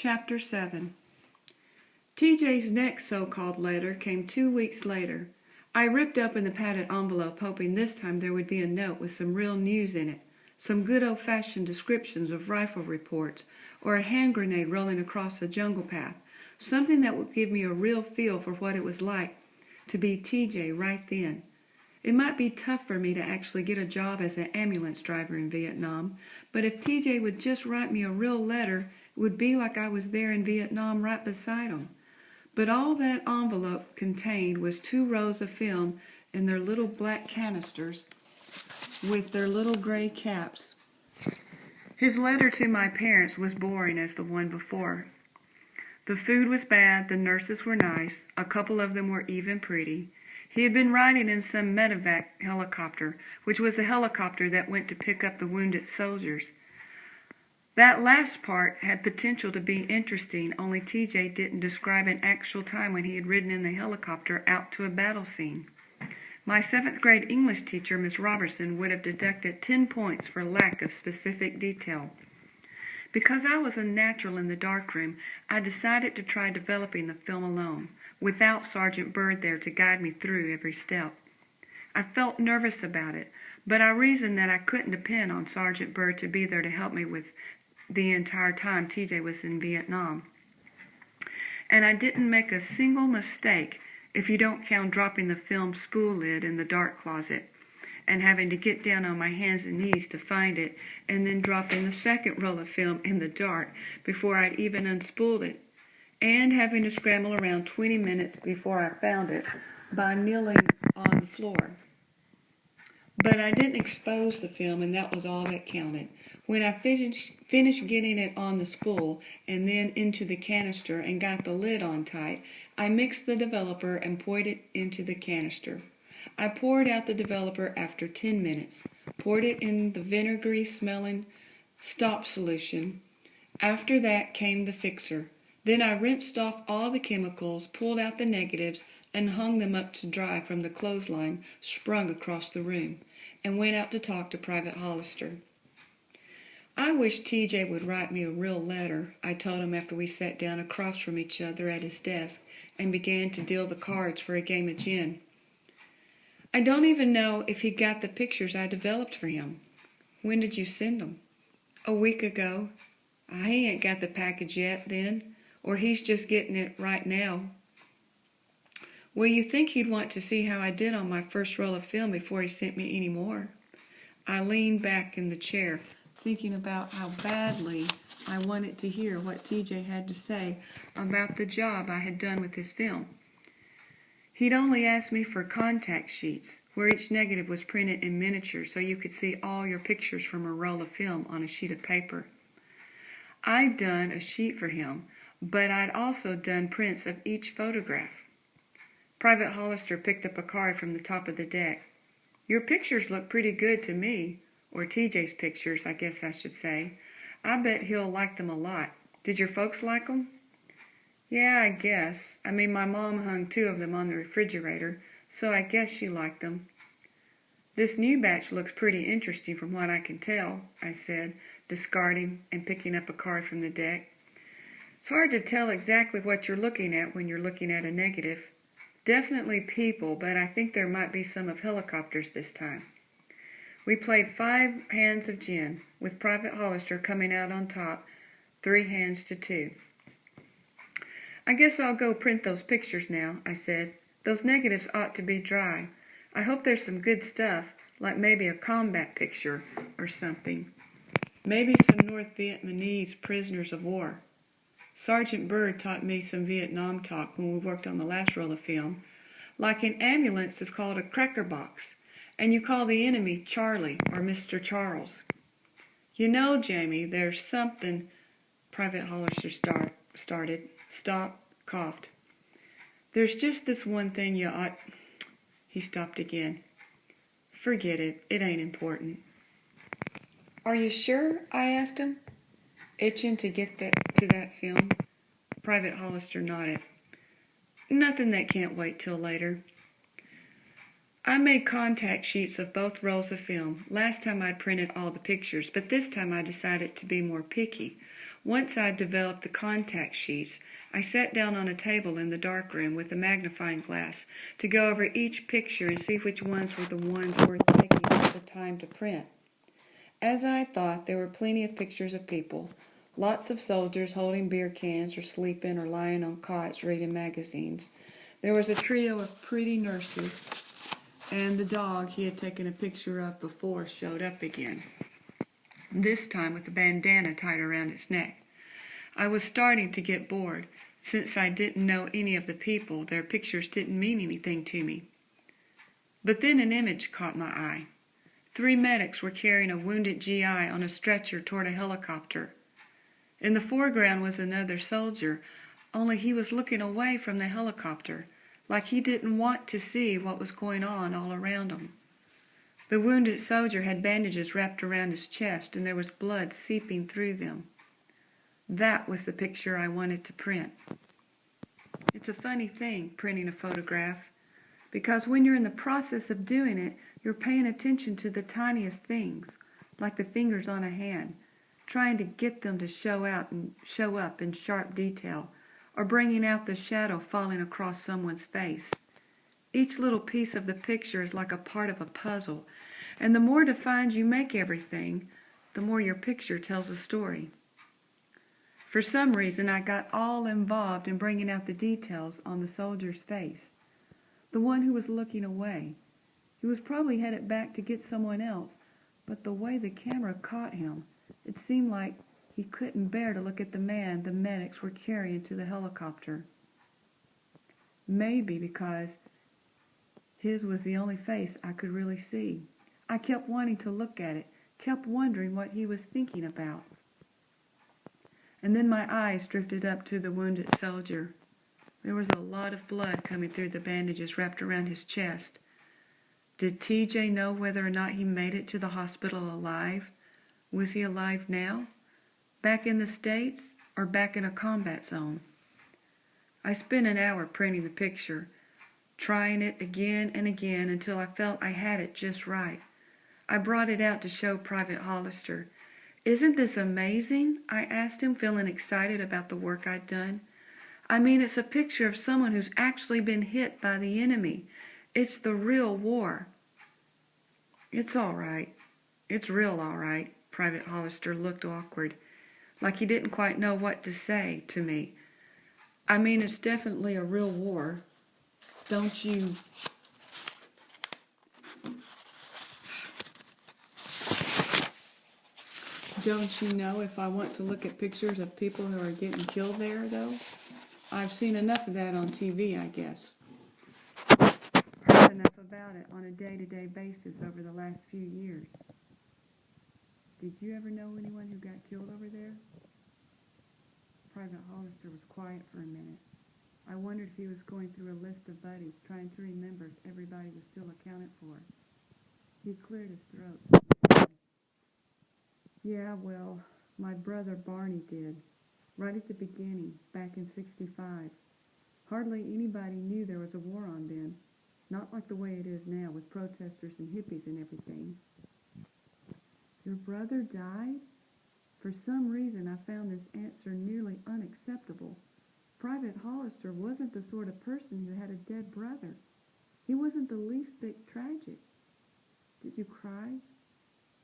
Chapter 7. TJ's next so-called letter came 2 weeks later. I ripped open the padded envelope, hoping this time there would be a note with some real news in it, some good old-fashioned descriptions of rifle reports, or a hand grenade rolling across a jungle path, something that would give me a real feel for what it was like to be TJ right then. It might be tough for me to actually get a job as an ambulance driver in Vietnam, but if TJ would just write me a real letter, it would be like I was there in Vietnam right beside him. But all that envelope contained was 2 rows of film in their little black canisters with their little gray caps. His letter to my parents was boring as the one before. The food was bad, the nurses were nice, a couple of them were even pretty. He had been riding in some medevac helicopter, which was the helicopter that went to pick up the wounded soldiers. That last part had potential to be interesting, only TJ didn't describe an actual time when he had ridden in the helicopter out to a battle scene. My 7th grade English teacher, Miss Robertson, would have deducted 10 points for lack of specific detail. Because I was a natural in the darkroom, I decided to try developing the film alone, without Sergeant Byrd there to guide me through every step. I felt nervous about it, but I reasoned that I couldn't depend on Sergeant Byrd to be there to help me with the entire time TJ was in Vietnam. And I didn't make a single mistake if you don't count dropping the film spool lid in the dark closet and having to get down on my hands and knees to find it, and then dropping the second roll of film in the dark before I'd even unspooled it, and having to scramble around 20 minutes before I found it by kneeling on the floor. But I didn't expose the film, and that was all that counted. When I finished getting it on the spool and then into the canister and got the lid on tight, I mixed the developer and poured it into the canister. I poured out the developer after 10 minutes, poured it in the vinegary-smelling stop solution. After that came the fixer. Then I rinsed off all the chemicals, pulled out the negatives, and hung them up to dry from the clothesline sprung across the room, and went out to talk to Private Hollister. I wish TJ would write me a real letter, I told him after we sat down across from each other at his desk and began to deal the cards for a game of gin. I don't even know if he got the pictures I developed for him. When did you send them? A week ago. He ain't got the package yet, then, or he's just getting it right now. Well, you think he'd want to see how I did on my first roll of film before he sent me any more? I leaned back in the chair, thinking about how badly I wanted to hear what TJ had to say about the job I had done with his film. He'd only asked me for contact sheets, where each negative was printed in miniature so you could see all your pictures from a roll of film on a sheet of paper. I'd done a sheet for him, but I'd also done prints of each photograph. Private Hollister picked up a card from the top of the deck. Your pictures look pretty good to me. Or TJ's pictures, I guess I should say. I bet he'll like them a lot. Did your folks like them? Yeah, I guess. My mom hung 2 of them on the refrigerator, so I guess she liked them. This new batch looks pretty interesting from what I can tell, I said, discarding and picking up a card from the deck. It's hard to tell exactly what you're looking at when you're looking at a negative. Definitely people, but I think there might be some of helicopters this time. We played 5 hands of gin, with Private Hollister coming out on top, 3 hands to 2. I guess I'll go print those pictures now, I said. Those negatives ought to be dry. I hope there's some good stuff, like maybe a combat picture or something. Maybe some North Vietnamese prisoners of war. Sergeant Byrd taught me some Vietnam talk when we worked on the last roll of film. Like an ambulance is called a cracker box, and you call the enemy Charlie or Mr. Charles. You know, Jamie, there's something... Private Hollister started, stopped, coughed. There's just this one thing you ought... He stopped again. Forget it. It ain't important. Are you sure? I asked him, itching to get to that film. Private Hollister nodded. Nothing that can't wait till later. I made contact sheets of both rolls of film. Last time I'd printed all the pictures, but this time I decided to be more picky. Once I'd developed the contact sheets, I sat down on a table in the dark room with a magnifying glass to go over each picture and see which ones were the ones worth taking the time to print. As I thought, there were plenty of pictures of people, lots of soldiers holding beer cans or sleeping or lying on cots reading magazines. There was a trio of pretty nurses, and the dog he had taken a picture of before showed up again, this time with a bandana tied around its neck. I was starting to get bored. Since I didn't know any of the people, their pictures didn't mean anything to me. But then an image caught my eye. 3 medics were carrying a wounded GI on a stretcher toward a helicopter. In the foreground was another soldier, only he was looking away from the helicopter, like he didn't want to see what was going on all around him. The wounded soldier had bandages wrapped around his chest, and there was blood seeping through them. That was the picture I wanted to print. It's a funny thing, printing a photograph, because when you're in the process of doing it, you're paying attention to the tiniest things, like the fingers on a hand, trying to get them to show up in sharp detail, or bringing out the shadow falling across someone's face. Each little piece of the picture is like a part of a puzzle, and the more defined you make everything, the more your picture tells a story. For some reason, I got all involved in bringing out the details on the soldier's face, the one who was looking away. He was probably headed back to get someone else, but the way the camera caught him, it seemed like he couldn't bear to look at the man the medics were carrying to the helicopter. Maybe because his was the only face I could really see. I kept wanting to look at it, kept wondering what he was thinking about. And then my eyes drifted up to the wounded soldier. There was a lot of blood coming through the bandages wrapped around his chest. Did TJ know whether or not he made it to the hospital alive? Was he alive now? Back in the States or back in a combat zone? I spent an hour printing the picture, trying it again and again until I felt I had it just right. I brought it out to show Private Hollister. "Isn't this amazing?" I asked him, feeling excited about the work I'd done. "I mean, it's a picture of someone who's actually been hit by the enemy. It's the real war." "It's all right. It's real all right." Private Hollister looked awkward, like he didn't quite know what to say to me. "I mean, it's definitely a real war. Don't you know if I want to look at pictures of people who are getting killed there, though? I've seen enough of that on TV, I guess. Heard enough about it on a day-to-day basis over the last few years. Did you ever know anyone who got killed over there?" Private Hollister was quiet for a minute. I wondered if he was going through a list of buddies, trying to remember if everybody was still accounted for. He cleared his throat. "Yeah, well, my brother Barney did, right at the beginning, back in '65. Hardly anybody knew there was a war on then, not like the way it is now with protesters and hippies and everything." "Your brother died?" For some reason, I found this answer nearly unacceptable. Private Hollister wasn't the sort of person who had a dead brother. He wasn't the least bit tragic. "Did you cry?"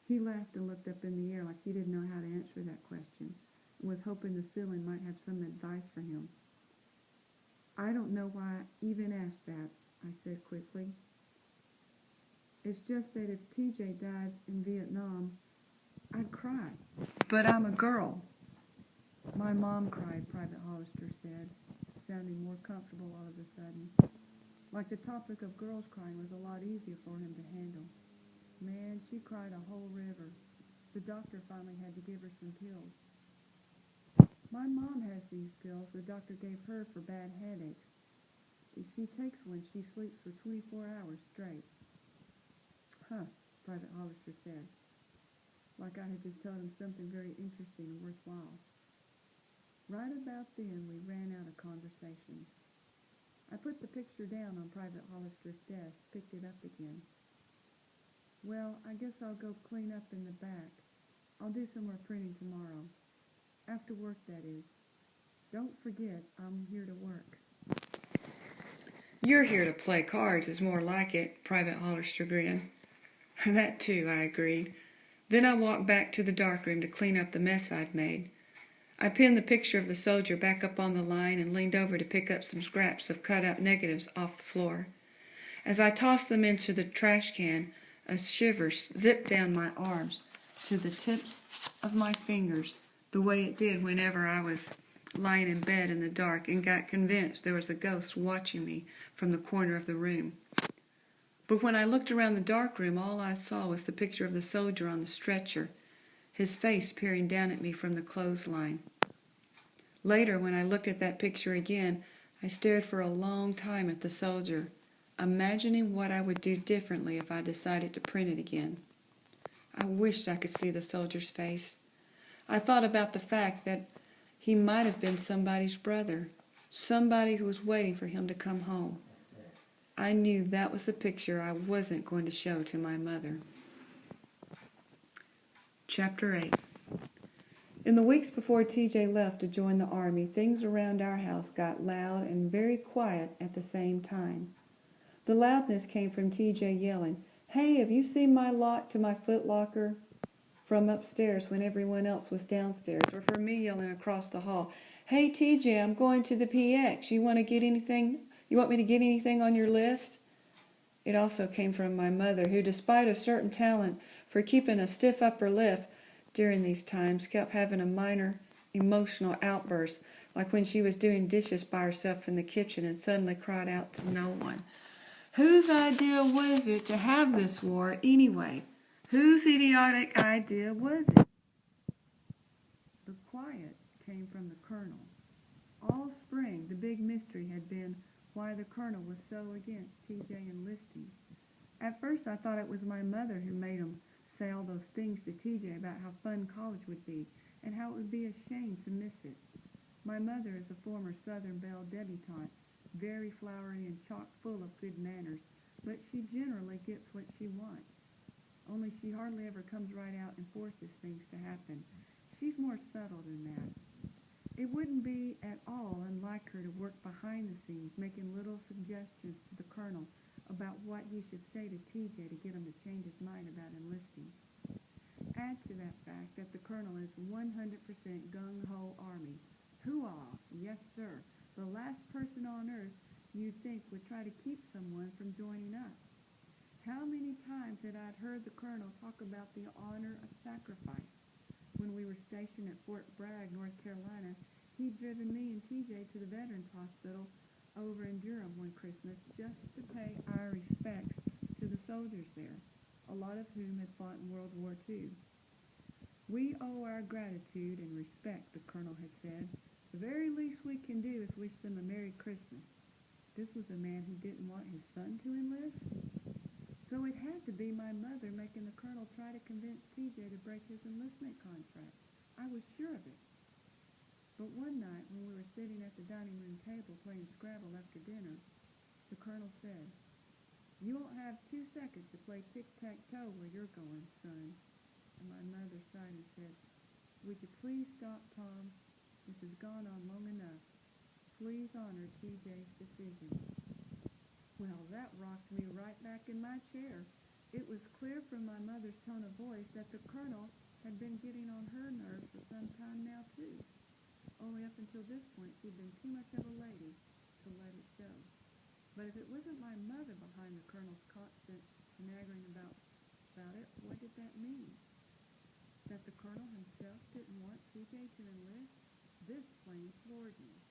He laughed and looked up in the air like he didn't know how to answer that question, and was hoping the ceiling might have some advice for him. "I don't know why I even asked that," I said quickly. "It's just that if TJ died in Vietnam, I'd cry. But I'm a girl." "My mom cried," Private Hollister said, sounding more comfortable all of a sudden. Like the topic of girls crying was a lot easier for him to handle. "Man, she cried a whole river. The doctor finally had to give her some pills. My mom has these pills the doctor gave her for bad headaches. She takes one, she sleeps for 24 hours straight." "Huh," Private Hollister said, like I had just told him something very interesting and worthwhile. Right about then, we ran out of conversation. I put the picture down on Private Hollister's desk, picked it up again. "Well, I guess I'll go clean up in the back. I'll do some more printing tomorrow." After work, that is. Don't forget, I'm here to work. You're here to play cards is more like it, Private Hollister grinned. That too, I agreed. Then I walked back to the darkroom to clean up the mess I'd made. I pinned the picture of the soldier back up on the line and leaned over to pick up some scraps of cut-out negatives off the floor. As I tossed them into the trash can, a shiver zipped down my arms to the tips of my fingers, the way it did whenever I was lying in bed in the dark and got convinced there was a ghost watching me from the corner of the room. But when I looked around the dark room, all I saw was the picture of the soldier on the stretcher, his face peering down at me from the clothesline. Later, when I looked at that picture again, I stared for a long time at the soldier, imagining what I would do differently if I decided to print it again. I wished I could see the soldier's face. I thought about the fact that he might have been somebody's brother, somebody who was waiting for him to come home. I knew that was the picture I wasn't going to show to my mother. Chapter 8. In the weeks before TJ left to join the Army, things around our house got loud and very quiet at the same time. The loudness came from TJ yelling, "Hey, have you seen my lock to my footlocker?" from upstairs when everyone else was downstairs, or from me yelling across the hall, "Hey TJ, I'm going to the PX. You want me to get anything on your list?" It also came from my mother, who, despite a certain talent for keeping a stiff upper lip during these times, kept having a minor emotional outburst, like when she was doing dishes by herself in the kitchen and suddenly cried out to no one, "Whose idea was it to have this war anyway? Whose idiotic idea was it?" The quiet came from the colonel. All spring, the big mystery had been why the colonel was so against TJ enlisting. At first, I thought it was my mother who made him say all those things to TJ about how fun college would be and how it would be a shame to miss it. My mother is a former Southern Belle debutante, very flowery and chock full of good manners, but she generally gets what she wants. Only she hardly ever comes right out and forces things to happen. She's more subtle than that. It wouldn't be at all unlike her to work behind the scenes, making little suggestions to the colonel about what he should say to TJ to get him to change his mind about enlisting. Add to that fact that the colonel is 100% gung-ho Army. Hoo-ah, yes sir, the last person on earth you'd think would try to keep someone from joining up. How many times had I heard the colonel talk about the honor of sacrifice? When we were stationed at Fort Bragg, North Carolina, he'd driven me and TJ to the Veterans Hospital over in Durham one Christmas just to pay our respects to the soldiers there, a lot of whom had fought in World War II. "We owe our gratitude and respect," the colonel had said. "The very least we can do is wish them a Merry Christmas." This was a man who didn't want his son to enlist? So it had to be my mother making the colonel try to convince TJ to break his enlistment contract. I was sure of it. But one night, when we were sitting at the dining room table playing Scrabble after dinner, the colonel said, "You won't have 2 seconds to play tic-tac-toe where you're going, son." And my mother sighed and said, "Would you please stop, Tom? This has gone on long enough. Please honor TJ's decision." Well, that rocked me right back in my chair. It was clear from my mother's tone of voice that the colonel had been getting on her nerves for some time now, too. Only up until this point, she'd been too much of a lady to let it show. But if it wasn't my mother behind the colonel's constant nagging about it, what did that mean? That the colonel himself didn't want TJ to enlist? This plain floored me.